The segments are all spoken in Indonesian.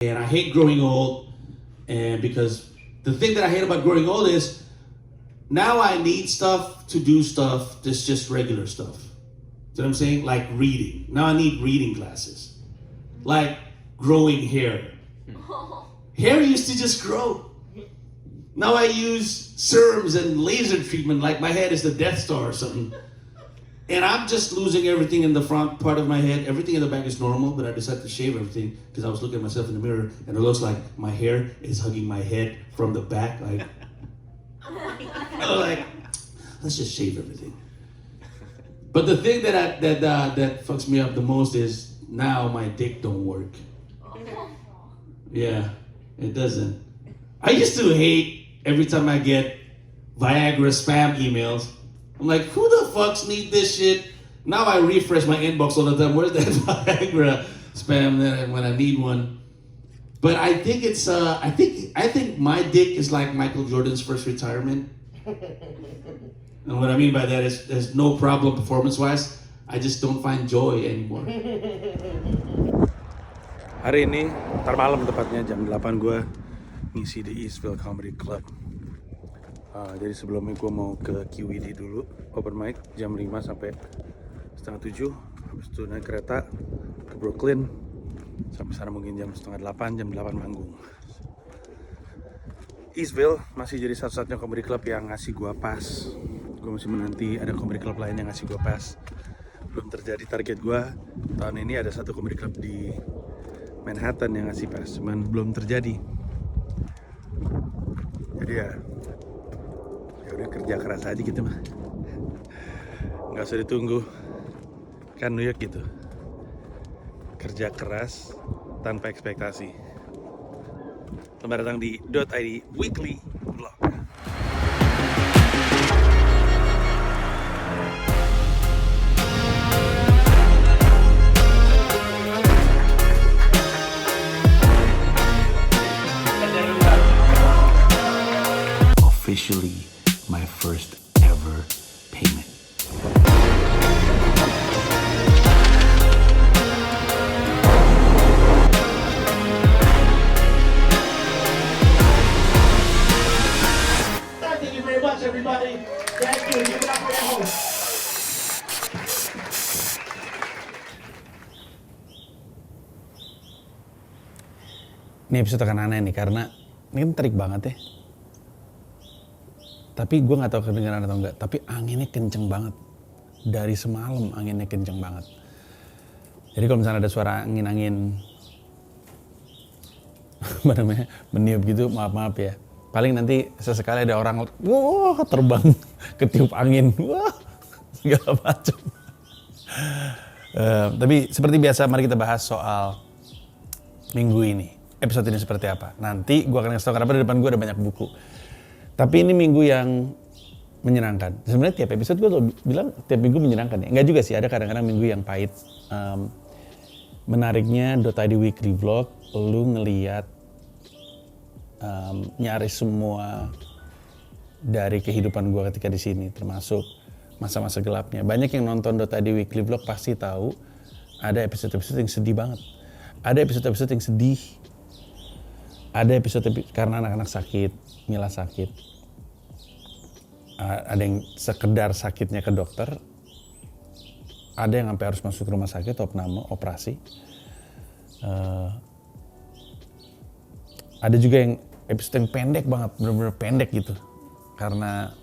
And I hate growing old, and because the thing that I hate about growing old is now I need stuff to do stuff that's just regular stuff. You know what I'm saying? Like reading. Now I need reading glasses. Like growing hair. Hair used to just grow. Now I use serums and laser treatment like my head is the Death Star or something. And I'm just losing everything in the front part of my head. Everything in the back is normal, but I decided to shave everything because I was looking at myself in the mirror and it looks like my hair is hugging my head from the back. Like, like let's just shave everything. But the thing that fucks me up the most is now my dick don't work. Yeah, it doesn't. I used to hate every time I get Viagra spam emails. I'm like, who the fucks need this shit? Now I refresh my inbox all the time. Where's that Viagra spam when I need one? But I think it's I think my dick is like Michael Jordan's first retirement. And what I mean by that is there's no problem performance-wise. I just don't find joy anymore. Hari ini, ntar malam tepatnya jam 8 gue ngisi di Eastville Comedy Club. Jadi sebelumnya gue mau ke QED dulu, open mic jam 5 sampai setengah 7. Habis itu naik kereta ke Brooklyn. Sampai sana mungkin jam setengah 8, jam 8 manggung. Eastville masih jadi satu-satunya comedy club yang ngasih gue pas. Gue masih menanti ada comedy club lain yang ngasih gue pas. Belum terjadi target gue. Tahun ini ada satu comedy club di Manhattan yang ngasih pas, cuman belum terjadi. Jadi ya udah kerja keras aja gitu mah. Nggak usah ditunggu. Kan New York gitu. Kerja keras tanpa ekspektasi. Selamat datang di .id Weekly Vlog. Officially my first ever payment. Thank you very much, everybody. Thank you. Give it up for your host. Ini episode akan aneh nih karena ini kan terik banget ya. Tapi gue gak tahu kedengeran atau enggak, tapi anginnya kenceng banget. Dari semalam anginnya kenceng banget. Jadi kalau misalnya ada suara angin-angin apa namanya, meniup gitu, maaf ya. Paling nanti sesekali ada orang wah terbang ketiup angin, wah segala macam. Tapi seperti biasa mari kita bahas soal minggu ini. Episode ini seperti apa? Nanti gue akan kasih tau kenapa di depan gue ada banyak buku. Tapi ini minggu yang menyenangkan. Sebenarnya tiap episode gue bilang tiap minggu menyenangkan ya. Enggak juga sih, ada kadang-kadang minggu yang pahit. Menariknya .id Weekly Vlog, lu ngeliat nyaris semua dari kehidupan gue ketika di sini, termasuk masa-masa gelapnya. Banyak yang nonton .id Weekly Vlog pasti tahu ada episode-episode yang sedih banget. Ada episode-episode yang sedih. Ada episode karena anak-anak sakit, Mila sakit. Ada yang sekedar sakitnya ke dokter. Ada yang sampai harus masuk rumah sakit, opname, operasi. Ada juga yang episode yang pendek banget, benar-benar pendek gitu. Karena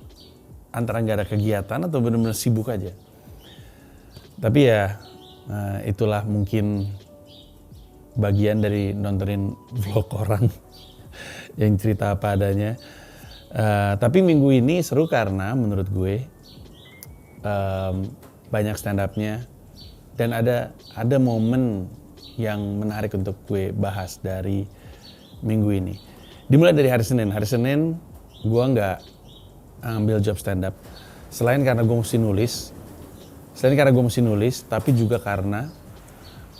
antara nggak ada kegiatan atau benar-benar sibuk aja. Tapi ya itulah mungkin bagian dari nontonin vlog orang yang cerita apa adanya. Tapi minggu ini seru karena menurut gue banyak stand up-nya dan ada momen yang menarik untuk gue bahas dari minggu ini. Dimulai dari hari Senin. Hari Senin gue nggak ambil job stand up. Selain karena gue mesti nulis, tapi juga karena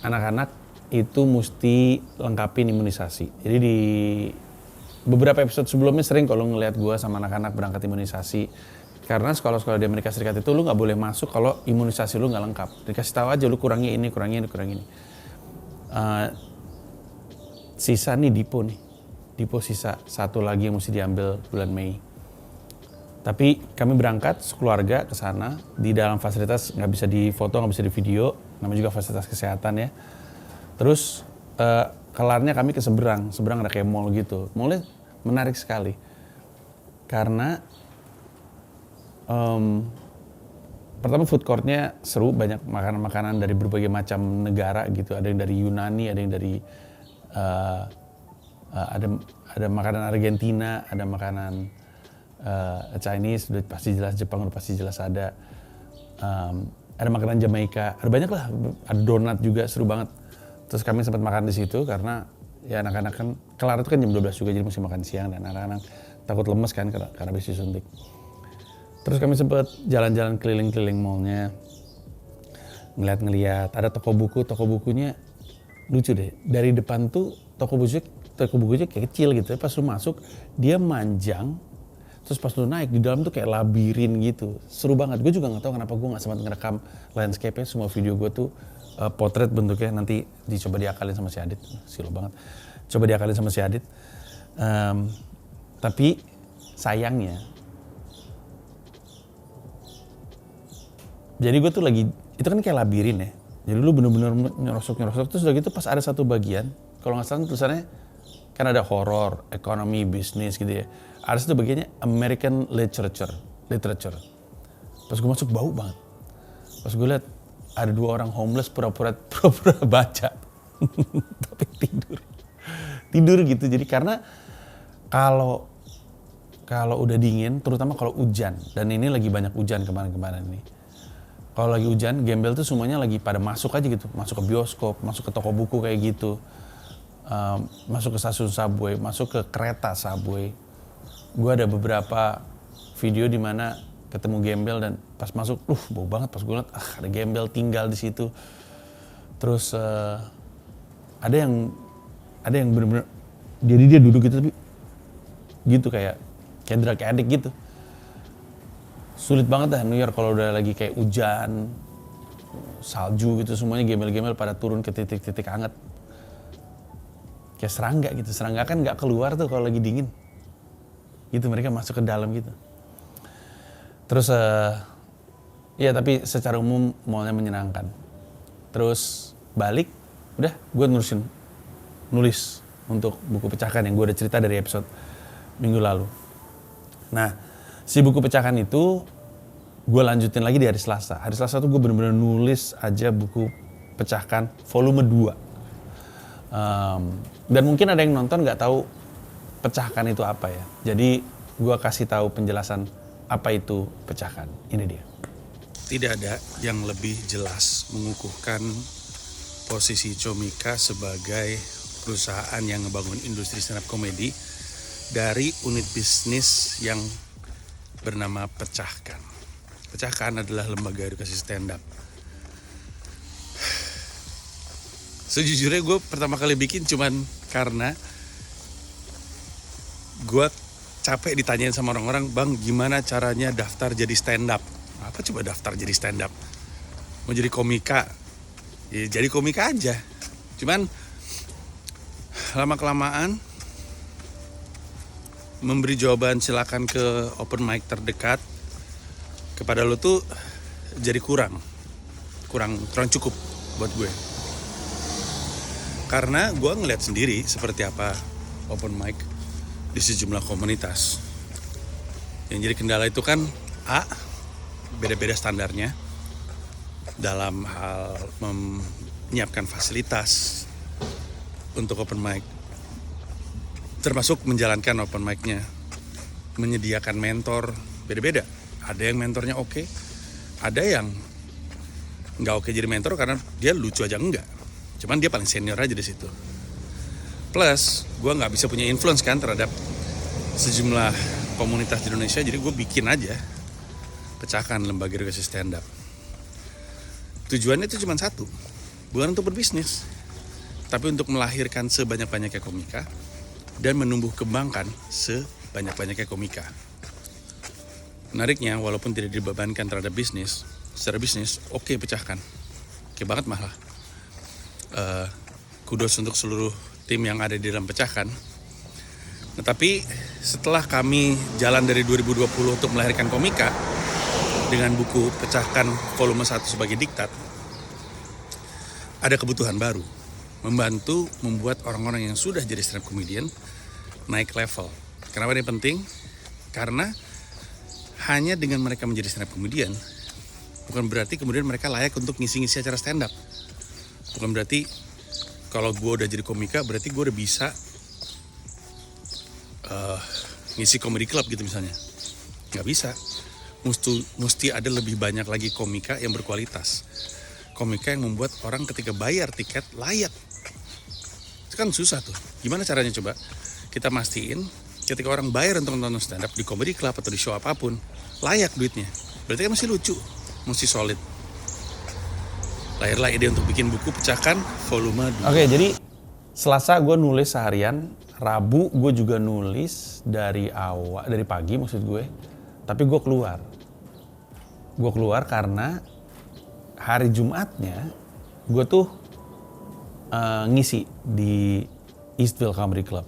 anak-anak itu mesti lengkapin imunisasi. Jadi di beberapa episode sebelumnya sering kalau ngelihat gue sama anak-anak berangkat imunisasi. Karena sekolah-sekolah di Amerika Serikat itu lu nggak boleh masuk kalau imunisasi lu nggak lengkap. Dikasih tahu aja lu kurangi ini. sisa nih Dipo nih. Dipo sisa satu lagi yang mesti diambil bulan Mei. Tapi kami berangkat sekeluarga ke sana. Di dalam fasilitas nggak bisa difoto, nggak bisa di video. Namanya juga fasilitas kesehatan ya. Terus kelarnya kami ke seberang ada kayak mall gitu. Mallnya menarik sekali. Karena pertama food courtnya seru, banyak makanan-makanan dari berbagai macam negara gitu. Ada yang dari Yunani, ada yang dari ada makanan Argentina, ada makanan Chinese, udah pasti jelas, Jepang udah pasti jelas ada. Ada makanan Jamaika, ada banyak lah, ada donat juga, seru banget. Terus kami sempat makan di situ karena ya anak-anak kan, kelar itu kan jam 12 juga, jadi mesti makan siang dan anak-anak takut lemes kan karena habis disuntik. Terus kami sempat jalan-jalan keliling-keliling mallnya, ngeliat, ada toko bukunya lucu deh. Dari depan tuh toko bukunya kayak kecil gitu, pas lu masuk dia manjang, terus pas lu naik di dalam tuh kayak labirin gitu, seru banget. Gue juga nggak tahu kenapa gue nggak sempat ngerekam landscape-nya. Semua video gue tuh potret bentuknya, nanti dicoba diakalin sama si Adit, silo banget. Coba diakalin sama si Adit. Tapi sayangnya, jadi gue tuh lagi, itu kan kayak labirin ya. Jadi lu bener-bener nyerosok, terus udah gitu pas ada satu bagian, kalau nggak salah tulisannya, kan ada horror, ekonomi, bisnis gitu ya. Ada satu bagiannya American literature. Pas gue masuk bau banget. Pas gue lihat ada 2 orang homeless pura-pura baca. Tapi tidur gitu. Jadi karena kalau udah dingin, terutama kalau hujan, dan ini lagi banyak hujan kemarin-kemarin ini. Kalau lagi hujan, gembel tuh semuanya lagi pada masuk aja gitu. Masuk ke bioskop, masuk ke toko buku kayak gitu. Masuk ke stasiun subway, masuk ke kereta subway. Gue ada beberapa video di mana ketemu gembel dan pas masuk, bau banget. Pas gue liat, ada gembel tinggal di situ. Terus ada yang bener-bener, jadi dia duduk gitu tapi gitu kayak drug addict gitu. Sulit banget dah New York kalau udah lagi kayak hujan, salju gitu, semuanya gembel-gembel pada turun ke titik-titik hangat. Kayak serangga gitu, serangga kan nggak keluar tuh kalau lagi dingin. Gitu, mereka masuk ke dalam gitu. Terus ya tapi secara umum mallnya menyenangkan. Terus balik, udah gue nulis untuk buku pecahkan yang gue udah cerita dari episode minggu lalu. Nah, si buku pecahkan itu gue lanjutin lagi di hari Selasa. Hari Selasa tuh gue bener-bener nulis aja buku pecahkan volume 2. Dan mungkin ada yang nonton nggak tahu pecahkan itu apa ya. Jadi gue kasih tahu penjelasan apa itu pecahkan. Ini dia. Tidak ada yang lebih jelas mengukuhkan posisi Comika sebagai perusahaan yang ngebangun industri stand up comedy dari unit bisnis yang bernama Pecahkan. Pecahkan adalah lembaga edukasi stand up. Sejujurnya gue pertama kali bikin cuman karena gue capek ditanyain sama orang-orang, bang gimana caranya daftar jadi stand up? Apa coba daftar jadi stand up? Mau jadi komika? Ya jadi komika aja. Cuman lama-kelamaan memberi jawaban silakan ke open mic terdekat kepada lo tuh jadi kurang cukup buat gue. Karena gue ngeliat sendiri seperti apa open mic di sejumlah komunitas. Yang jadi kendala itu kan beda-beda standarnya dalam hal menyiapkan fasilitas untuk open mic, termasuk menjalankan open mic-nya, menyediakan mentor, beda-beda. Ada yang mentornya oke, ada yang nggak oke jadi mentor karena dia lucu aja enggak. Cuman dia paling senior aja di situ. Plus, gue nggak bisa punya influence kan terhadap sejumlah komunitas di Indonesia, jadi gue bikin aja Pecahkan, lembaga edukasi stand up. Tujuannya itu cuma satu, bukan untuk berbisnis, tapi untuk melahirkan sebanyak-banyaknya komika dan menumbuh kembangkan sebanyak-banyaknya komika. Menariknya, walaupun tidak dibebankan terhadap bisnis, secara bisnis, oke, Pecahkan. Oke banget malah. Kudos untuk seluruh tim yang ada di dalam Pecahkan. Nah, tapi setelah kami jalan dari 2020 untuk melahirkan Komika dengan buku Pecahkan volume 1 sebagai diktat, ada kebutuhan baru, membantu membuat orang-orang yang sudah jadi stand up comedian naik level. Kenapa ini penting? Karena hanya dengan mereka menjadi stand up comedian bukan berarti kemudian mereka layak untuk ngisi-ngisi acara stand up. Bukan berarti kalau gue udah jadi komika berarti gue udah bisa ngisi comedy club gitu misalnya. Nggak bisa. Mesti ada lebih banyak lagi komika yang berkualitas. Komika yang membuat orang ketika bayar tiket layak. Itu kan susah tuh. Gimana caranya coba? Kita mastiin ketika orang bayar untuk nonton stand up di comedy club atau di show apapun, layak duitnya. Berarti kan mesti lucu, mesti solid. Lahirlah ide untuk bikin buku Pecahkan volume 2. Oke, jadi Selasa gue nulis seharian, Rabu gue juga nulis dari pagi maksud gue. Tapi gue keluar. Gue keluar karena hari Jumatnya gue tuh ngisi di Eastville Comedy Club.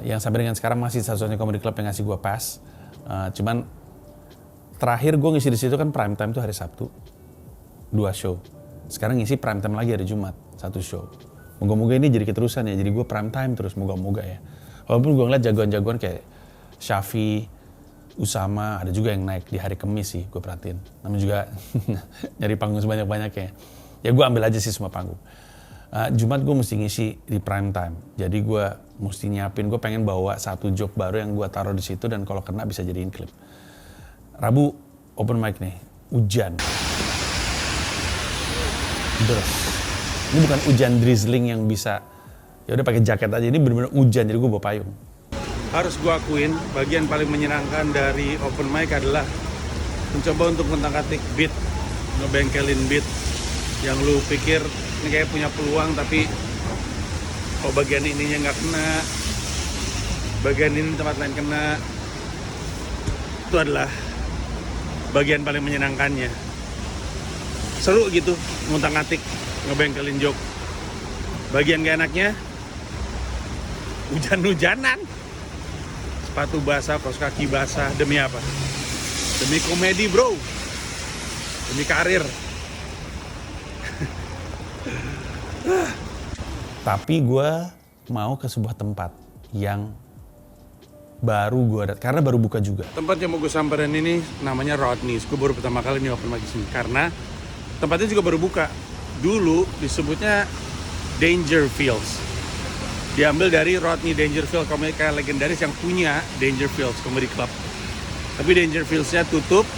Yang sampai dengan sekarang masih satu-satunya comedy club yang ngasih gue pass. Cuman terakhir gue ngisi di situ kan prime time tuh hari Sabtu, 2 show. Sekarang ngisi prime time lagi hari Jumat, 1 show. Moga-moga ini jadi keterusan ya, jadi gue prime time terus, moga-moga ya. Walaupun gue ngeliat jagoan-jagoan kayak Syafi, Usama, ada juga yang naik di hari Kamis sih, gue perhatiin. Namanya juga nyari panggung sebanyak-banyaknya. Ya gue ambil aja sih semua panggung. Jumat gue mesti ngisi di prime time, jadi gue mesti nyiapin, gue pengen bawa 1 joke baru yang gue taruh di situ dan kalau kena bisa jadiin klip. Rabu open mic nih, hujan. Terus, ini bukan hujan drizzling yang bisa, ya udah pakai jaket aja, ini bener-bener hujan jadi gue bawa payung. Harus gue akuin, bagian paling menyenangkan dari open mic adalah mencoba untuk mengotak-atik beat, ngebengkelin beat yang lu pikir ini kayak punya peluang tapi bagian ininya nggak kena, bagian ini tempat lain kena. Itu adalah bagian paling menyenangkannya. Seru gitu, ngutak-ngatik, ngebengkelin joke. Bagian gak enaknya, hujan-hujanan. Sepatu basah, kaos kaki basah, demi apa? Demi komedi bro, demi karir. Tapi gue mau ke sebuah tempat yang baru gue karena baru buka juga. Tempat yang mau gue samperin ini namanya Rodney's. Gue baru pertama kali nih open mic di sini karena tempatnya juga baru buka. Dulu disebutnya Dangerfields. Diambil dari Rodney Dangerfield, komika legendaris yang punya Dangerfields Comedy Club. Tapi Dangerfields-nya tutup,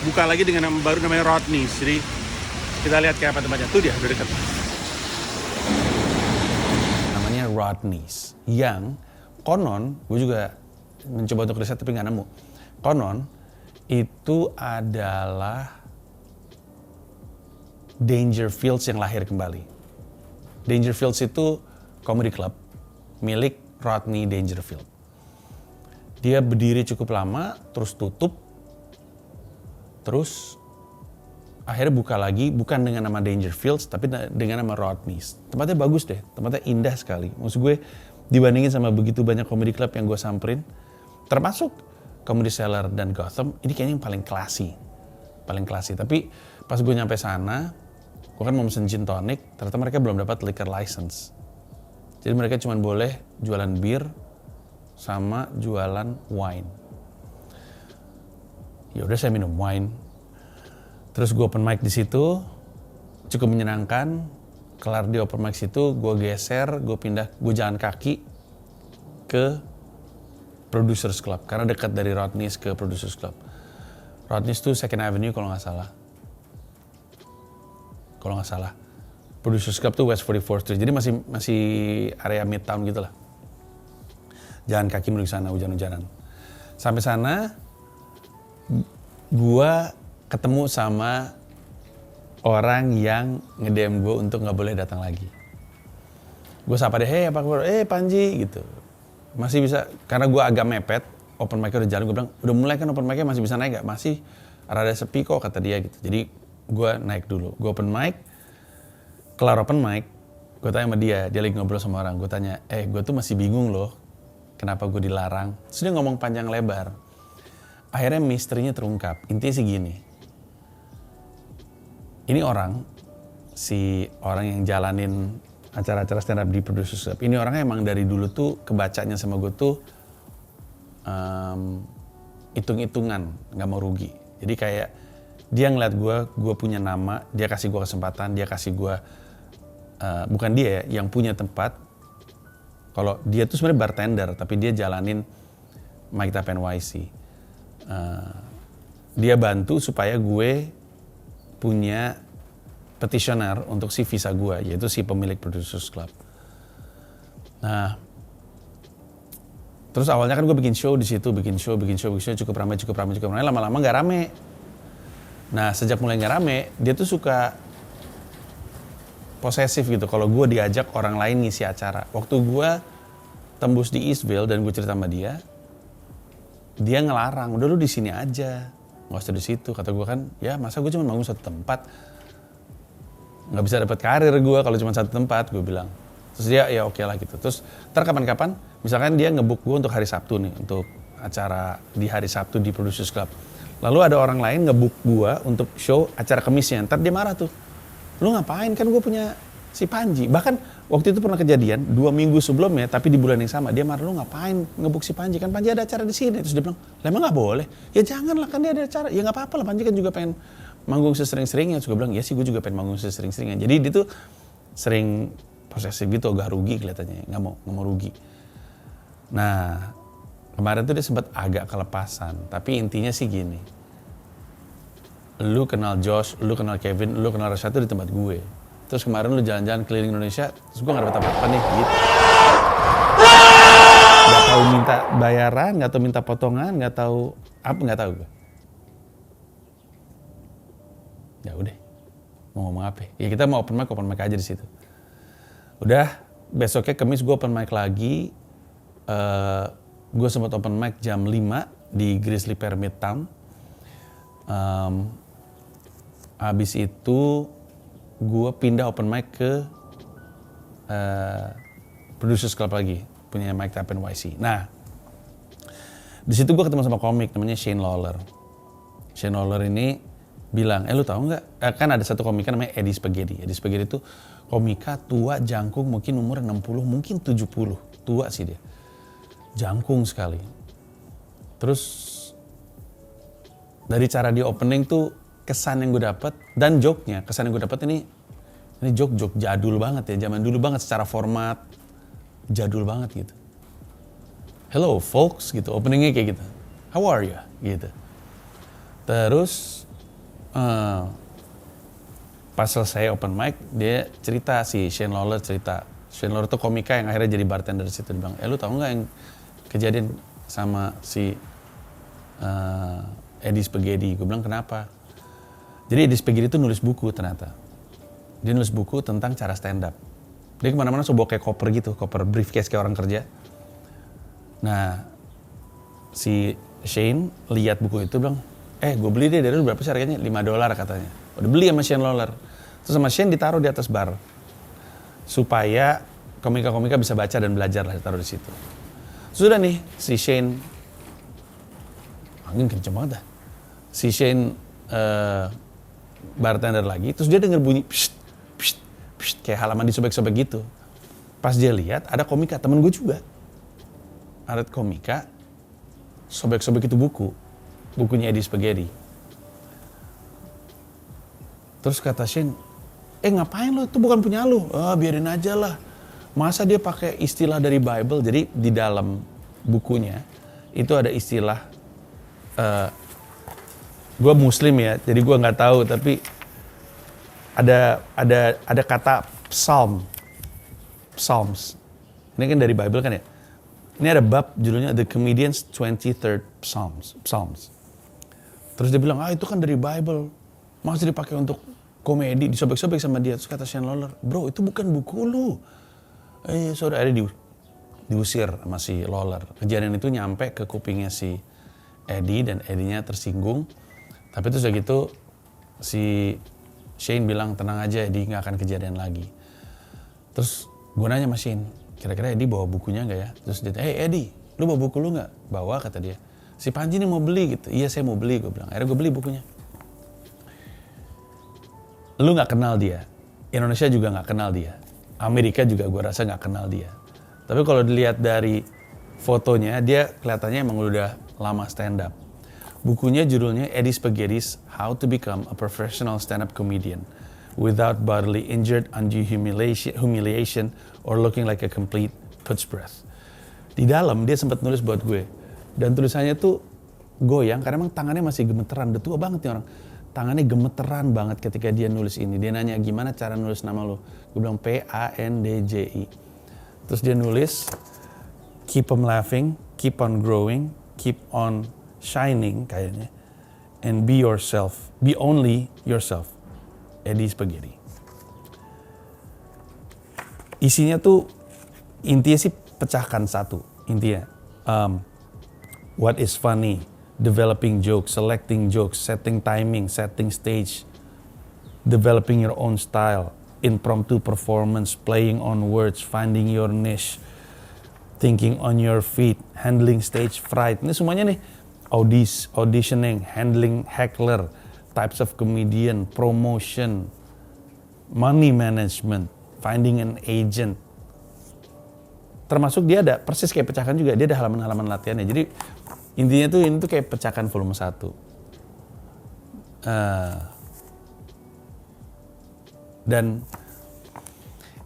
buka lagi dengan nama baru namanya Rodney's. Jadi kita lihat kayak apa tempatnya. Tuh dia, udah dekat. Namanya Rodney's. Yang konon, gue juga mencoba untuk riset tapi nggak nemu. Konon itu adalah Dangerfields yang lahir kembali. Dangerfields itu comedy club milik Rodney Dangerfield. Dia berdiri cukup lama, terus tutup, terus akhirnya buka lagi, bukan dengan nama Dangerfields, tapi dengan nama Rodney's. Tempatnya bagus deh, tempatnya indah sekali. Maksud gue, dibandingin sama begitu banyak comedy club yang gue samperin, termasuk Comedy Cellar dan Gotham, ini kayaknya yang paling classy. Paling classy. Tapi pas gue nyampe sana, gue kan mau mesen gin tonic, ternyata mereka belum dapat liquor license. Jadi mereka cuma boleh jualan bir sama jualan wine. Ya udah saya minum wine. Terus gue open mic di situ, cukup menyenangkan. Kelar di open mic situ, gue geser, gue pindah, gue jalan kaki ke Producers Club karena dekat dari Rodney's ke Producers Club. Rodney's tuh Second Avenue kalau nggak salah. Producers Club tuh West 44th Street. Jadi masih area Midtown gitu lah. Jalan kaki menuju sana, hujan-hujanan. Sampai sana, gua ketemu sama orang yang nge-DM gue untuk nggak boleh datang lagi. Gue sapa dia, hey apa kabar? Panji gitu. Masih bisa, karena gue agak mepet, open mic-nya udah jalan, gue bilang, udah mulai kan open mic-nya masih bisa naik gak? Masih rada sepi kok, kata dia gitu. Jadi gue naik dulu, gue open mic, kelar open mic, Gue tanya sama dia lagi ngobrol sama orang. Gue tanya, gue tuh masih bingung loh, kenapa gue dilarang. Terus dia ngomong panjang lebar. Akhirnya misterinya terungkap. Intinya sih gini. Ini si orang yang jalanin acara-acara stand up di Producers Club. Ini orangnya emang dari dulu tuh kebacanya sama gue tuh hitung-hitungan, nggak mau rugi. Jadi kayak dia ngeliat gue punya nama, dia kasih gue kesempatan, dia kasih gue, bukan dia ya, yang punya tempat. Kalau dia tuh sebenarnya bartender, tapi dia jalanin Mic'd Up NYC. Dia bantu supaya gue punya petitioner untuk si visa gue, yaitu si pemilik Producers Club. Nah, terus awalnya kan gue bikin show di situ, bikin show cukup ramai, lama-lama nggak rame. Nah, sejak mulai nggak rame, dia tuh suka posesif gitu. Kalau gue diajak orang lain ngisi acara, waktu gue tembus di Eastville dan gue cerita sama dia ngelarang, udah lu di sini aja, nggak usah di situ. Kata gue kan, ya masa gue cuma manggung satu tempat, nggak bisa dapat karir gue kalau cuma satu tempat, gue bilang. Terus dia ya oke lah gitu. Terus ntar kapan-kapan, misalkan dia nge-book gue untuk hari Sabtu nih, untuk acara di hari Sabtu di Producers Club. Lalu ada orang lain nge-book gue untuk show acara Kemisnya. Ntar dia marah tuh, lu ngapain, kan gue punya si Panji. Bahkan waktu itu pernah kejadian 2 minggu sebelumnya, tapi di bulan yang sama dia marah, lu ngapain nge-book si Panji, kan Panji ada acara di sini. Terus dia bilang, lah emang nggak boleh? Ya jangan lah, kan dia ada acara. Ya nggak apa-apa lah, Panji kan juga pengen manggung sesering-seringnya. Terus gue bilang, ya sih gue juga pengen manggung sesering-seringnya. Jadi dia tuh sering posesif gitu, agak rugi kelihatannya, nggak mau rugi. Nah, kemarin tuh dia sempat agak kelepasan, tapi intinya sih gini, lu kenal Josh, lu kenal Kevin, lu kenal Rashad tuh di tempat gue. Terus kemarin lu jalan-jalan keliling Indonesia, terus gue nggak dapat apa-apa nih, gitu. Nggak tahu minta bayaran, nggak tahu minta potongan, nggak tahu apa, nggak tahu gue. Ya udah, mau ngomong apa? Ya kita mau open mic aja di situ. Udah, besoknya Kamis gue open mic lagi. Gue sempat open mic jam 5 di Grizzly Pear Midtown. Habis itu gue pindah open mic ke Producers Club lagi, punya Mic'd Up NYC. Nah, di situ gue ketemu sama komik namanya Shane Lawler. Shane Lawler ini bilang, lu tahu nggak? Kan ada satu komika namanya Eddie Spaghetti. Eddie Spaghetti itu komika tua, jangkung, mungkin umur 60, mungkin 70. Tua sih dia. Jangkung sekali. Terus dari cara dia opening tuh, kesan yang gue dapet dan joke-nya, kesan yang gue dapet ini joke jadul banget ya, zaman dulu banget secara format, jadul banget gitu. Hello folks gitu, openingnya kayak gitu. How are you? Gitu. Terus pas selesai open mic, dia cerita, si Shane Lawler cerita. Shane Lawler tuh komika yang akhirnya jadi bartender di situ. Dia bilang, lu tahu nggak yang kejadian sama si Eddie Spaghetti? Gue bilang, kenapa? Jadi Eddie Spaghetti itu nulis buku ternyata. Dia nulis buku tentang cara stand up. Dia kemana-mana suka bawa kayak koper gitu, koper briefcase kayak orang kerja. Nah, si Shane lihat buku itu bilang, gue beli deh, dari lu berapa sih harganya? $5 katanya. Udah beli sama Shane Lawler. Terus sama Shane ditaruh di atas bar. Supaya komika-komika bisa baca dan belajar lah, ditaruh di situ. Sudah nih, si Shane, angin kenceng banget dah. Si Shane bartender lagi, terus dia denger bunyi pshht, pshht, pshht, kayak halaman disobek-sobek gitu. Pas dia lihat, ada komika, temen gue juga. Ada komika, sobek-sobek itu bukunya Eddie Spaghetti. Terus kata Shane, ngapain lo? Itu bukan punya lo. Biarin aja lah. Masa dia pakai istilah dari Bible? Jadi di dalam bukunya itu ada istilah, gue Muslim ya, jadi gue nggak tahu, tapi ada kata Psalms. Ini kan dari Bible kan ya. Ini ada bab judulnya The Comedian's 23rd Psalms. Terus dia bilang, itu kan dari Bible. Masa dipakai untuk komedi, disobek-sobek sama dia. Terus kata Shane Lawler, bro itu bukan buku lu. Saudara ada diusir sama si Lawler. Kejadian itu nyampe ke kupingnya si Eddie dan Eddie-nya tersinggung. Tapi terus udah gitu si Shane bilang, tenang aja Eddie, gak akan kejadian lagi. Terus gue nanya sama Shane, kira-kira Eddie bawa bukunya nggak ya? Terus dia, Eddie, lu bawa buku lu nggak? Bawa, kata dia. Si Panji nih mau beli gitu. Iya, saya mau beli, gue bilang. Akhirnya gue beli bukunya. Lu nggak kenal dia, Indonesia juga nggak kenal dia, Amerika juga gue rasa nggak kenal dia. Tapi kalau dilihat dari fotonya, dia kelihatannya emang udah lama stand up. Bukunya judulnya Eddie Spaghetti's How to Become a Professional Stand-Up Comedian Without Bodily Injured, Undue Humiliation, or Looking Like a Complete Putz Breath. Di dalam dia sempat nulis buat gue, dan tulisannya tuh goyang karena emang tangannya masih gemeteran. Udah tua banget nih orang. Tangannya gemeteran banget ketika dia nulis ini. Dia nanya, gimana cara nulis nama lo? Gue bilang Pandji. Terus dia nulis, keep on laughing, keep on growing, keep on shining kayaknya. And be yourself. Be only yourself. Eddie Spaghetti. Isinya tuh, intinya sih pecahkan satu. Intinya, what is funny? Developing jokes, selecting jokes, setting timing, setting stage, developing your own style, impromptu performance, playing on words, finding your niche, thinking on your feet, handling stage fright. Ini semuanya nih, auditioning, handling heckler, types of comedian, promotion, money management, finding an agent. Termasuk dia ada, persis kayak pecahkan juga, dia ada halaman-halaman latihannya. Jadi intinya tuh ini tuh kayak pecahkan volume 1. Dan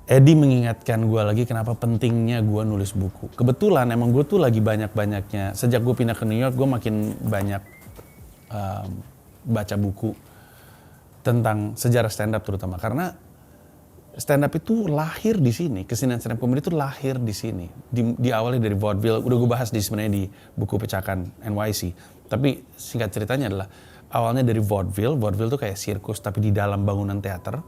Eddie mengingatkan gue lagi kenapa pentingnya gue nulis buku. Kebetulan emang gue tuh lagi banyak-banyaknya, sejak gue pindah ke New York gue makin banyak baca buku tentang sejarah stand up terutama. Karena stand up itu lahir di sini, kesenian stand up comedy itu lahir di sini. Diawali dari vaudeville, udah gue bahas sebenarnya di buku Pecahkan NYC. Tapi singkat ceritanya adalah awalnya dari vaudeville tuh kayak sirkus tapi di dalam bangunan teater.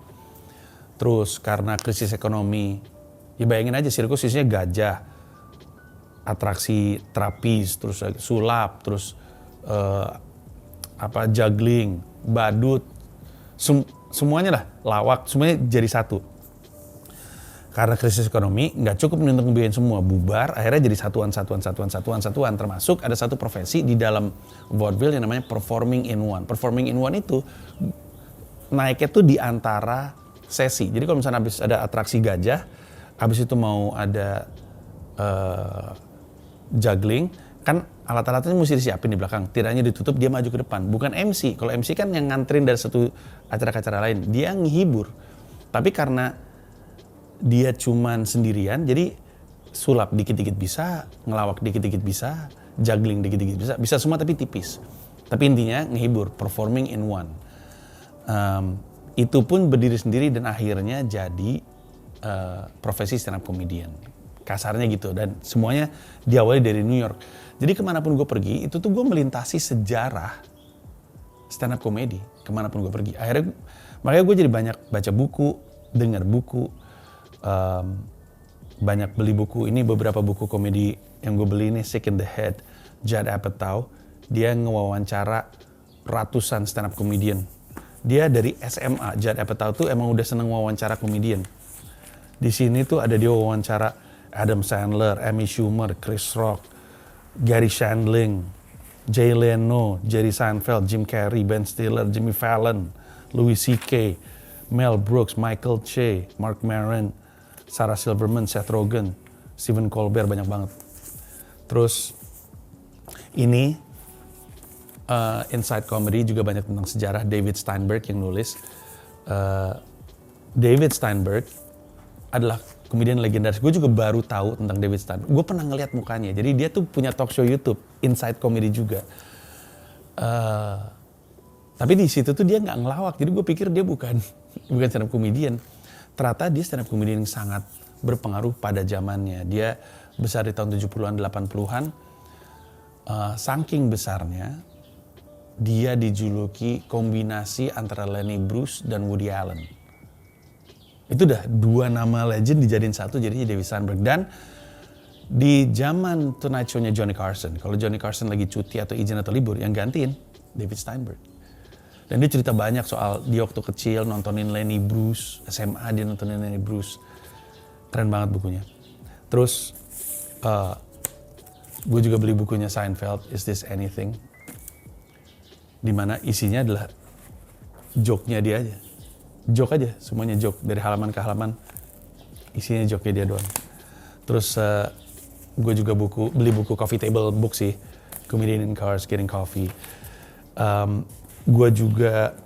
Terus karena krisis ekonomi, ya bayangin aja sirkus isinya gajah, atraksi trapeze, terus sulap, terus juggling, badut, semuanya lah, lawak, semuanya jadi satu. Karena krisis ekonomi, nggak cukup untuk ngebiayain semua, bubar, akhirnya jadi satuan, termasuk ada satu profesi di dalam vaudeville yang namanya performing in one. Performing in one itu naiknya tuh di antara sesi. Jadi kalau misalnya habis ada atraksi gajah, habis itu mau ada juggling, kan alat-alatnya mesti disiapin di belakang, tiranya ditutup, dia maju ke depan. Bukan MC, kalau MC kan yang nganterin dari satu acara ke acara lain, dia ngehibur. Tapi karena dia cuman sendirian, jadi sulap dikit-dikit bisa, ngelawak dikit-dikit bisa, juggling dikit-dikit bisa semua tapi tipis. Tapi intinya ngehibur, performing in one. Itu pun berdiri sendiri dan akhirnya jadi profesi stand up comedian. Kasarnya gitu, dan semuanya diawali dari New York. Jadi kemanapun gue pergi, itu tuh gue melintasi sejarah stand up comedy, kemanapun gue pergi. Akhirnya, makanya gue jadi banyak baca buku, dengar buku, banyak beli buku. Ini beberapa buku komedi yang gue beli ini, Sick in the Head, Judd Apatow. Dia ngewawancara ratusan stand up comedian. Dia dari SMA, Judd Apatow tuh emang udah seneng wawancara komedian. Di sini tuh ada dia wawancara Adam Sandler, Amy Schumer, Chris Rock, Gary Shandling, Jay Leno, Jerry Seinfeld, Jim Carrey, Ben Stiller, Jimmy Fallon, Louis C.K., Mel Brooks, Michael Che, Mark Maron, Sarah Silverman, Seth Rogen, Stephen Colbert, banyak banget. Terus ini Inside Comedy juga banyak tentang sejarah. David Steinberg yang nulis. David Steinberg adalah komedian legendaris. Gue juga baru tahu tentang David Steinberg. Gue pernah ngeliat mukanya. Jadi dia tuh punya talk show YouTube, Inside Comedy juga. Tapi di situ tuh dia nggak ngelawak. Jadi gue pikir dia bukan stand up comedian. Ternyata dia stand up comedian yang sangat berpengaruh pada zamannya. Dia besar di tahun 70-an, 80-an. Saking besarnya, dia dijuluki kombinasi antara Lenny Bruce dan Woody Allen. Itu udah dua nama legend dijadiin satu, jadinya David Steinberg. Dan di zaman Tonight Show-nya Johnny Carson, kalau Johnny Carson lagi cuti atau izin atau libur, yang gantiin David Steinberg. Dan dia cerita banyak soal dia waktu kecil nontonin Lenny Bruce, SMA dia nontonin Lenny Bruce. Keren banget bukunya. Terus gue juga beli bukunya Seinfeld, Is This Anything? Dimana isinya adalah joke-nya dia aja. Joke aja, semuanya joke. Dari halaman ke halaman, isinya joke-nya dia doang. Terus gue juga beli buku Coffee Table Book sih. Comedian in Cars, Getting Coffee. Gue juga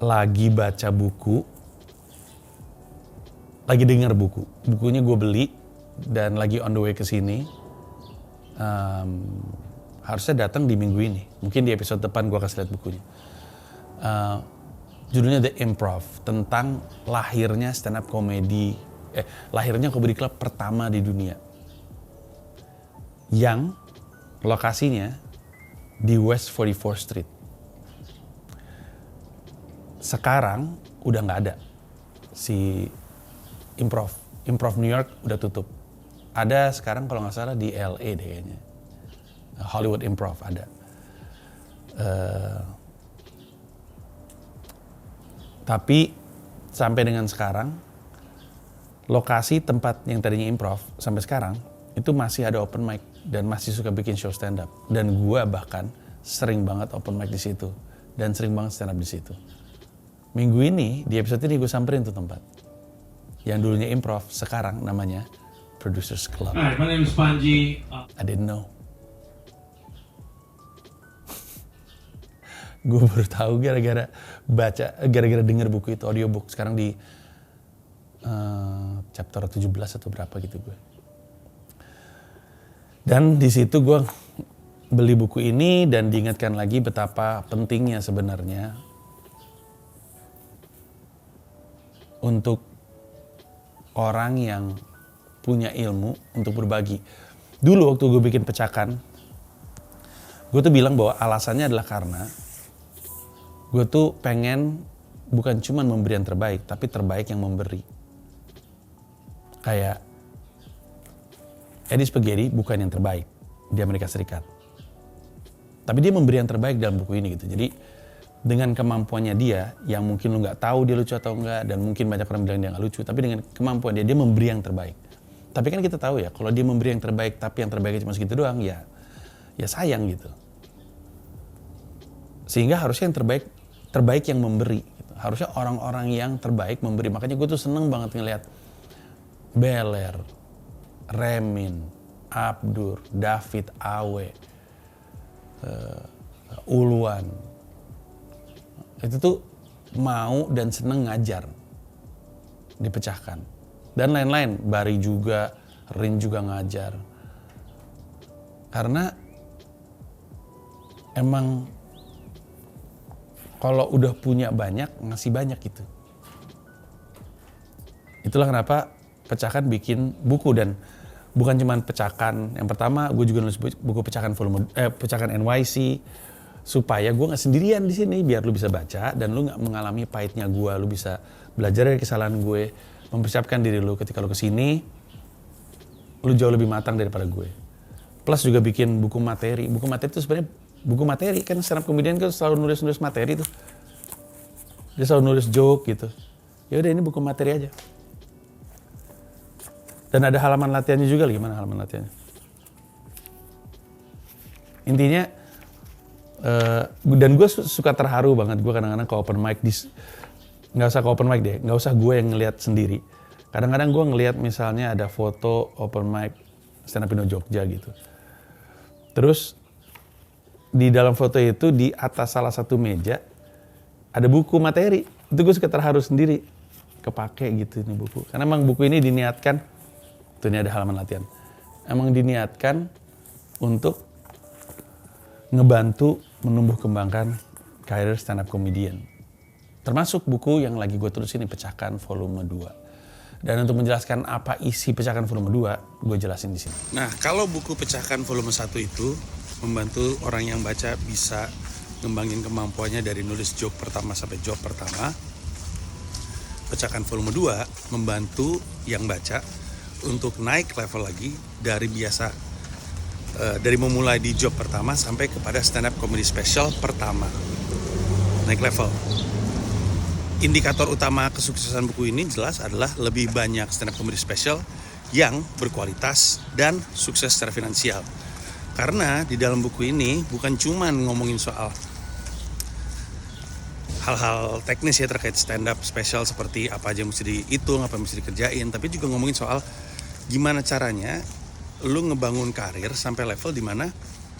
lagi baca buku, lagi denger buku. Bukunya gue beli dan lagi on the way ke sini. Harusnya datang di minggu ini. Mungkin di episode depan gue kasih lihat bukunya. Judulnya The Improv, tentang lahirnya stand up comedy, lahirnya comedy club pertama di dunia. Yang lokasinya di West 44th Street. Sekarang udah nggak ada si Improv New York udah tutup. Ada sekarang kalau nggak salah di LA deh kayaknya. Hollywood Improv ada. Tapi sampai dengan sekarang, lokasi tempat yang tadinya improv sampai sekarang itu masih ada open mic dan masih suka bikin show stand up. Dan gue bahkan sering banget open mic di situ dan sering banget stand up di situ. Minggu ini di episode ini gue samperin tuh tempat yang dulunya improv, sekarang namanya Producers Club. Alright, my name is Panji. I didn't know. Gue baru tahu gara-gara denger buku itu, audiobook. Sekarang di chapter 17 atau berapa gitu gue. Dan di situ gue beli buku ini dan diingatkan lagi betapa pentingnya sebenarnya untuk orang yang punya ilmu untuk berbagi. Dulu waktu gue bikin Pecakan, gue tuh bilang bahwa alasannya adalah karena gue tuh pengen bukan cuma memberi yang terbaik, tapi terbaik yang memberi. Kayak Eddie Spaghetti bukan yang terbaik di Amerika Serikat. Tapi dia memberi yang terbaik dalam buku ini gitu. Jadi dengan kemampuannya dia, yang mungkin lu gak tahu dia lucu atau enggak, dan mungkin banyak orang bilang dia gak lucu, tapi dengan kemampuan dia memberi yang terbaik. Tapi kan kita tahu ya, kalau dia memberi yang terbaik, tapi yang terbaiknya cuma segitu doang, ya sayang gitu. Sehingga harusnya yang terbaik yang memberi. Gitu. Harusnya orang-orang yang terbaik memberi. Makanya gue tuh seneng banget ngeliat Beler, Remin, Abdur, David, Awe, Uluan. Itu tuh mau dan seneng ngajar. Dipecahkan. Dan lain-lain. Bari juga, Rin juga ngajar. Karena emang kalau udah punya banyak, ngasih banyak gitu. Itulah kenapa Pecakan bikin buku, dan bukan cuma Pecakan. Yang pertama, gue juga nulis buku Pecakan Pecakan NYC, supaya gue nggak sendirian di sini, biar lu bisa baca dan lu nggak mengalami pahitnya gue. Lu bisa belajar dari kesalahan gue, mempersiapkan diri lu ketika lu kesini, lu jauh lebih matang daripada gue. Plus juga bikin buku materi. Buku materi itu sebenarnya buku materi kan, stand up comedian kan selalu nulis materi tuh. Dia selalu nulis joke gitu. Ya udah, ini buku materi aja. Dan ada halaman latihannya juga. Gimana halaman latihannya? Intinya, dan gue suka terharu banget. Gue kadang-kadang ke open mic, nggak usah ke open mic deh, nggak usah gue yang ngelihat sendiri. Kadang-kadang gue ngelihat misalnya ada foto open mic stand up Indo Jogja gitu. Terus di dalam foto itu, di atas salah satu meja ada buku materi. Itu gue suka terharu sendiri, kepake gitu ini buku. Karena emang buku ini diniatkan, tuh ini ada halaman latihan, emang diniatkan untuk ngebantu menumbuh kembangkan karir stand up comedian. Termasuk buku yang lagi gue tulis ini, Pecakan volume 2. Dan untuk menjelaskan apa isi Pecakan volume 2, gue jelasin di sini. Nah, kalau buku Pecakan volume 1 itu membantu orang yang baca bisa ngembangin kemampuannya dari nulis joke pertama sampai joke pertama. Pecakan volume 2 membantu yang baca untuk naik level lagi dari biasa, dari memulai di joke pertama sampai kepada stand up comedy special pertama. Naik level. indikator utama kesuksesan buku ini jelas adalah lebih banyak stand up comedy special yang berkualitas dan sukses secara finansial. Karena di dalam buku ini bukan cuman ngomongin soal hal-hal teknis ya terkait stand up special seperti apa aja yang mesti dihitung, apa yang mesti dikerjain, tapi juga ngomongin soal gimana caranya lu ngebangun karir sampai level dimana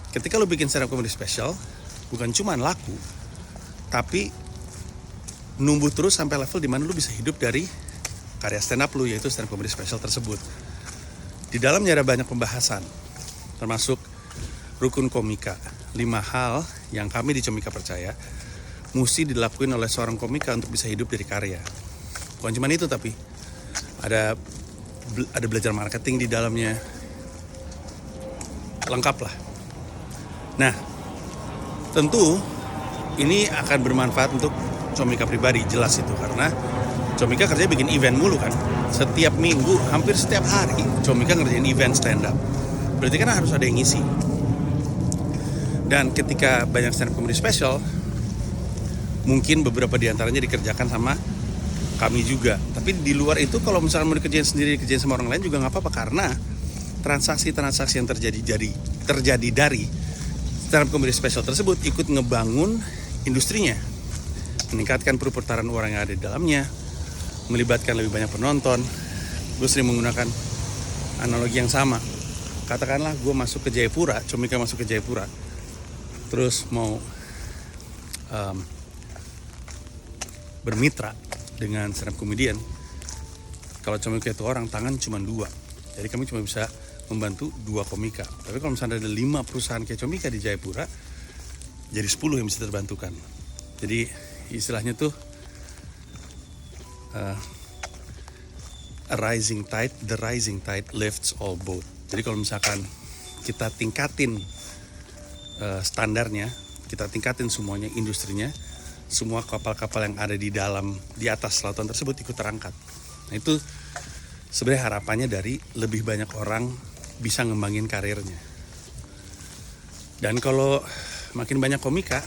ketika lu bikin stand up comedy special bukan cuman laku, tapi numbuh terus sampai level dimana lu bisa hidup dari karya stand up lu, yaitu stand up comedy special tersebut. Di dalamnya ada banyak pembahasan, termasuk rukun komika, 5 hal yang kami di Comika percaya mesti dilakuin oleh seorang komika untuk bisa hidup dari karya. Bukan cuma itu, tapi ada belajar marketing di dalamnya, lengkap lah. Nah, tentu ini akan bermanfaat untuk Comika pribadi, jelas itu, karena Comika kerja bikin event mulu kan. Setiap minggu, hampir setiap hari Comika ngerjain event stand up. Berarti kan harus ada yang ngisi. Dan ketika banyak stand up comedy special, mungkin beberapa di antaranya dikerjakan sama kami juga. Tapi di luar itu kalau misalnya mau dikerjain sendiri, dikerjain sama orang lain juga nggak apa-apa, karena transaksi-transaksi yang terjadi dari stand up comedy special tersebut ikut ngebangun industrinya, meningkatkan perputaran uang yang ada di dalamnya, melibatkan lebih banyak penonton. Gue sering menggunakan analogi yang sama. Katakanlah gue masuk ke Jayapura, Comika masuk ke Jayapura, terus mau bermitra dengan stand up comedian. Kalau Comika itu orang, tangan cuma 2, jadi kami cuma bisa membantu 2 komika. Tapi kalau misalnya ada 5 perusahaan kayak Comika di Jayapura, jadi 10 yang bisa terbantukan. Jadi istilahnya tuh the rising tide lifts all boat. Jadi kalau misalkan kita tingkatin standarnya, kita tingkatin semuanya, industrinya, semua kapal-kapal yang ada di atas lautan tersebut ikut terangkat. Nah, itu sebenarnya harapannya dari lebih banyak orang bisa ngembangin karirnya. Dan kalau makin banyak komika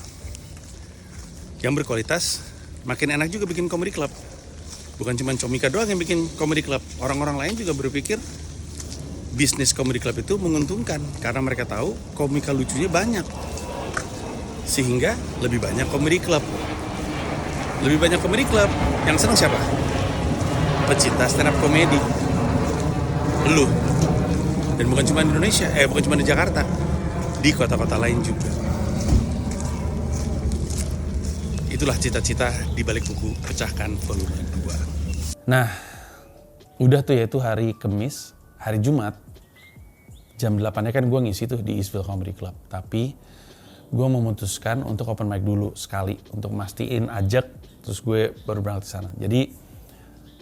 yang berkualitas, makin enak juga bikin comedy club. Bukan cuma Comika doang yang bikin comedy club, orang-orang lain juga berpikir bisnis comedy club itu menguntungkan karena mereka tahu komika lucunya banyak, sehingga lebih banyak comedy club. Lebih banyak comedy club yang senang siapa? Pecinta stand up comedy, lu. Dan bukan cuma di Indonesia, bukan cuma di Jakarta, di kota-kota lain juga. Itulah cita-cita di balik buku Pecahkan Volume 2. Nah, udah tuh yaitu hari Kamis, hari Jumat, jam 8-nya kan gue ngisi tuh di Eastville Comedy Club. Tapi gue memutuskan untuk open mic dulu sekali, untuk mastiin ajak, terus gue baru berangkat ke sana. Jadi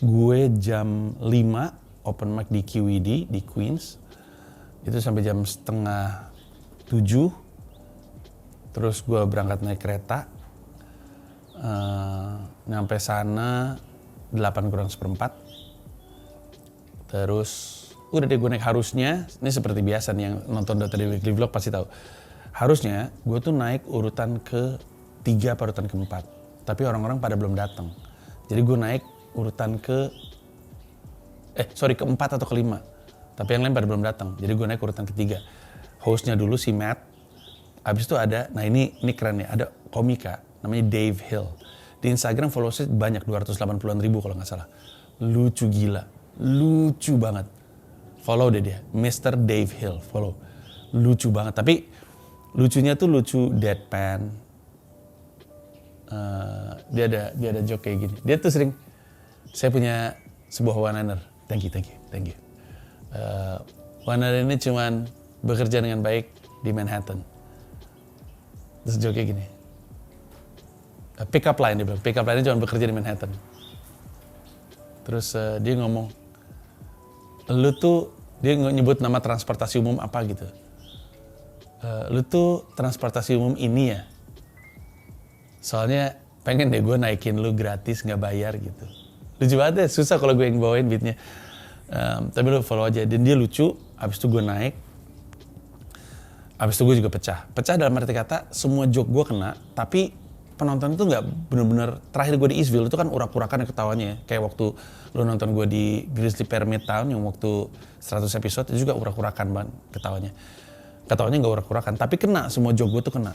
gue jam 5 open mic di QED, di Queens, itu sampai jam 6:30, terus gue berangkat naik kereta, nyampe sana 8:45, terus udah deh gue naik, harusnya ini seperti biasa nih yang nonton Dota Dewi Weekly Vlog pasti tahu, harusnya gue tuh naik urutan ke-3 atau urutan ke-4, tapi orang-orang pada belum datang, jadi gue naik urutan ke-4 atau ke-5, tapi yang lain pada belum datang, jadi gue naik urutan ke-3. Hostnya dulu si Matt, abis itu ada, nah ini keren ya, ada komika namanya Dave Hill. Di Instagram followersnya banyak, 280-an ribu kalau nggak salah. Lucu gila, lucu banget. Follow deh dia, Mr. Dave Hill, follow. Lucu banget, tapi lucunya tuh lucu deadpan. Dia ada joke kayak gini. Dia tuh sering, saya punya sebuah one-liner. Thank you. One-liner ini cuman bekerja dengan baik di Manhattan. Terus joke kayak gini. Pick up line, dia bilang. Pick up line-nya cuma bekerja di Manhattan. Terus dia ngomong, lu tuh, dia nyebut nama transportasi umum apa gitu. Lu tuh transportasi umum ini ya. Soalnya pengen deh gue naikin lu gratis, gak bayar gitu. Lucu banget ya, susah kalau gue yang bawain beatnya. Tapi lu follow aja. Dan dia lucu, abis itu gue naik. Abis itu gue juga pecah. Pecah dalam arti kata, semua joke gue kena, tapi penonton itu nggak bener-bener, terakhir gue di Eastville itu kan urak-urakan ketawanya ya. Kayak waktu lo nonton gue di Grizzly Pyramid Town yang waktu 100 episode itu juga urak-urakan banget ketawanya. Ketawanya nggak urak-urakan, tapi kena, semua joke gue tuh kena.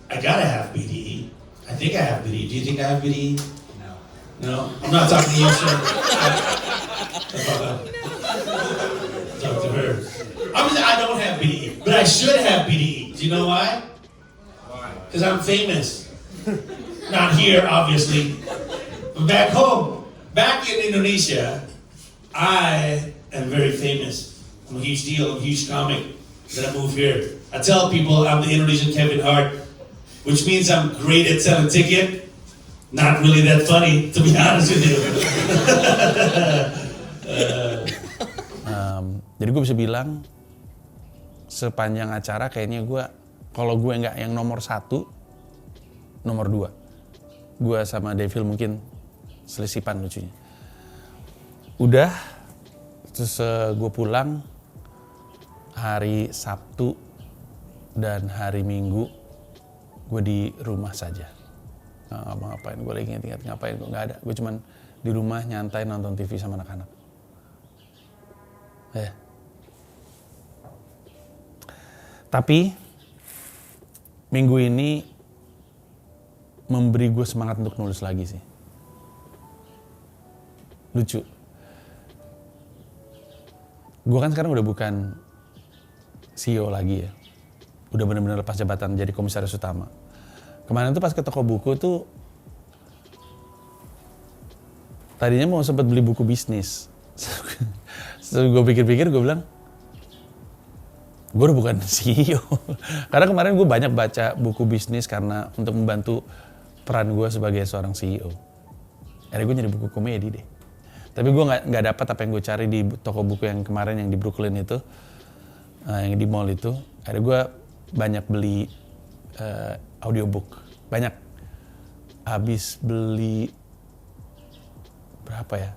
I gotta have BDE. I think I have BDE. Do you think I have BDE? No? I'm not talking to you, sir. Talk to her. I don't have BDE, but I should have BDE. Do you know why? Because I'm famous. Not here, obviously. But back home, back in Indonesia, I am very famous. I'm a huge deal, I'm a huge comic. Then I moved here. I tell people I'm the Indonesian Kevin Hart, which means I'm great at selling ticket. Not really that funny, to be honest with you. Jadi gue bisa bilang, sepanjang acara kayaknya kalau gue nggak yang nomor 1, nomor 2. Gue sama Devil mungkin selisipan lucunya. Udah, terus gue pulang hari Sabtu dan hari Minggu gue di rumah saja. Nggak ngapa-ngapain, gue lagi ingat-ingat ngapain, gue nggak ada. Gue cuman di rumah nyantai nonton TV sama anak-anak. Tapi minggu ini memberi gue semangat untuk nulis lagi sih. Lucu. Gue kan sekarang udah bukan CEO lagi ya. Udah benar-benar lepas jabatan jadi komisaris utama. Kemarin tuh pas ke toko buku tuh tadinya mau sempat beli buku bisnis. Setelah gue pikir-pikir gue bilang, gue udah bukan CEO. Karena kemarin gue banyak baca buku bisnis karena untuk membantu peran gue sebagai seorang CEO. Akhirnya gue nyari buku komedi deh. Tapi gue nggak dapat apa yang gue cari di toko buku yang kemarin yang di Brooklyn itu, yang di mall itu. Akhirnya gue banyak beli audiobook. Banyak. Habis beli berapa ya?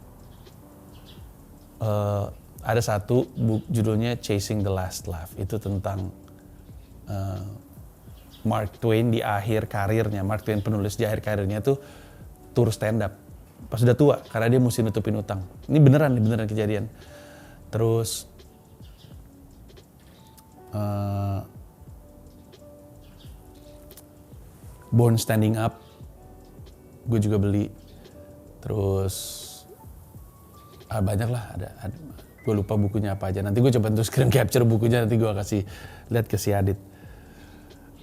Ada satu buku judulnya Chasing the Last Laugh. Itu tentang Mark Twain di akhir karirnya. Mark Twain penulis di akhir karirnya tuh tur stand up. Pas udah tua, karena dia mesti nutupin utang. Ini beneran kejadian. Terus Born Standing Up, gue juga beli. Terus banyak lah, ada gue lupa bukunya apa aja. Nanti gue coba untuk screen capture bukunya, nanti gue kasih lihat ke si Adit.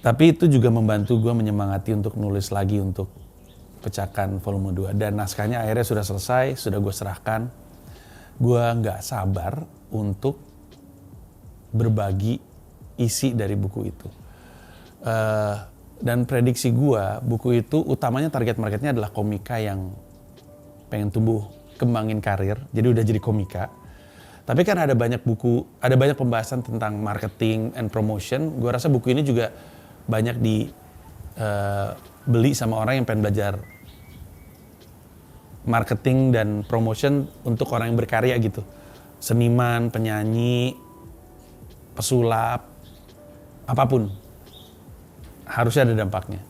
Tapi itu juga membantu gue menyemangati untuk nulis lagi untuk Pecahkan volume 2. Dan naskahnya akhirnya sudah selesai, sudah gue serahkan. Gue nggak sabar untuk berbagi isi dari buku itu. Dan prediksi gue, buku itu utamanya target marketnya adalah komika yang pengen tumbuh, kembangin karir, jadi udah jadi komika. Tapi kan ada banyak buku, ada banyak pembahasan tentang marketing and promotion. Gue rasa buku ini juga banyak beli sama orang yang pengen belajar marketing dan promotion untuk orang yang berkarya gitu. Seniman, penyanyi, pesulap, apapun. Harusnya ada dampaknya.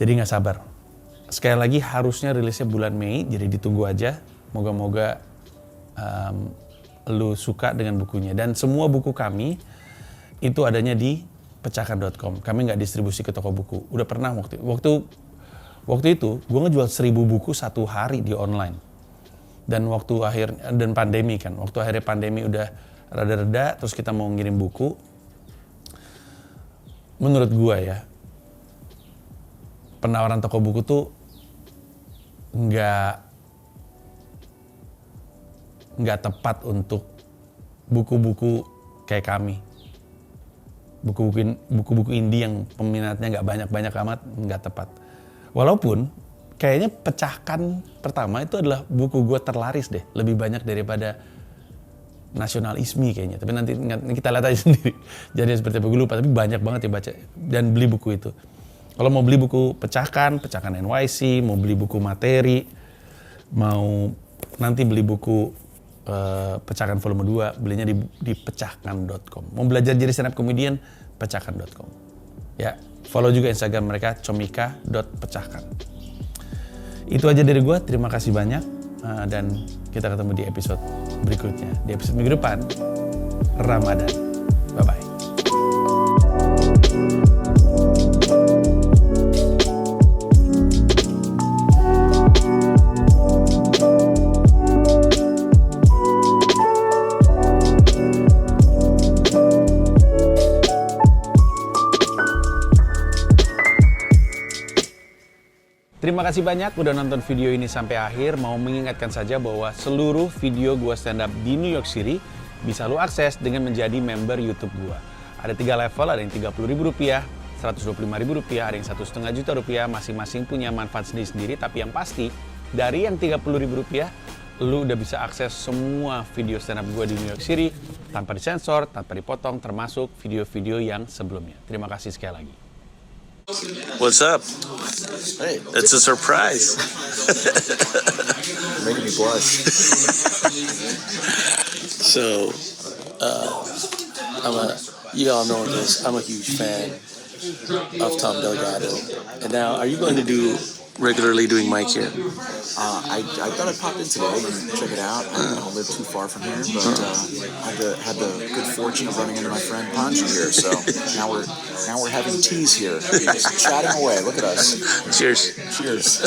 Jadi gak sabar. Sekali lagi harusnya rilisnya bulan Mei, jadi ditunggu aja. Moga-moga lu suka dengan bukunya. Dan semua buku kami itu adanya di pecahkan.com. Kami nggak distribusi ke toko buku. Udah pernah waktu itu gue ngejual 1000 buku satu hari di online. Dan dan pandemi kan. Waktu akhirnya pandemi udah rada-reda, terus kita mau ngirim buku. Menurut gue ya, penawaran toko buku tuh nggak tepat untuk buku-buku kayak kami. Buku-buku indie yang peminatnya nggak banyak-banyak amat, nggak tepat. Walaupun kayaknya Pecahkan pertama itu adalah buku gue terlaris deh, lebih banyak daripada Nasional Ismi kayaknya. Tapi nanti kita lihat aja sendiri. Jadi seperti apa gue lupa, tapi banyak banget yang baca dan beli buku itu. Kalau mau beli buku Pecahkan NYC, mau beli buku materi, mau nanti beli buku Pecahkan volume 2, belinya di pecahkan.com. Mau belajar jadi stand up comedian, pecahkan.com. Ya, follow juga Instagram mereka comika.pecahkan. Itu aja dari gue, terima kasih banyak dan kita ketemu di episode berikutnya. Di episode minggu depan, Ramadan. Bye-bye. Terima kasih banyak udah nonton video ini sampai akhir. Mau mengingatkan saja bahwa seluruh video gua stand up di New York City bisa lu akses dengan menjadi member YouTube gua. Ada 3 level, ada yang Rp30.000, Rp125.000, ada yang Rp1,5 juta, masing-masing punya manfaat sendiri-sendiri. Tapi yang pasti, dari yang Rp30.000, lu udah bisa akses semua video stand up gua di New York City tanpa disensor, tanpa dipotong, termasuk video-video yang sebelumnya. Terima kasih sekali lagi. What's up? Hey, It's a surprise. you're making me blush. So, you all know this. I'm a huge fan of Tom Delgado. And now, are you going to do regularly doing mic here? I thought I'd pop in today and check it out. I don't live too far from here, but had the good fortune of running into my friend Panji here. So now we're having teas here, just chatting away. Look at us. Cheers. Cheers.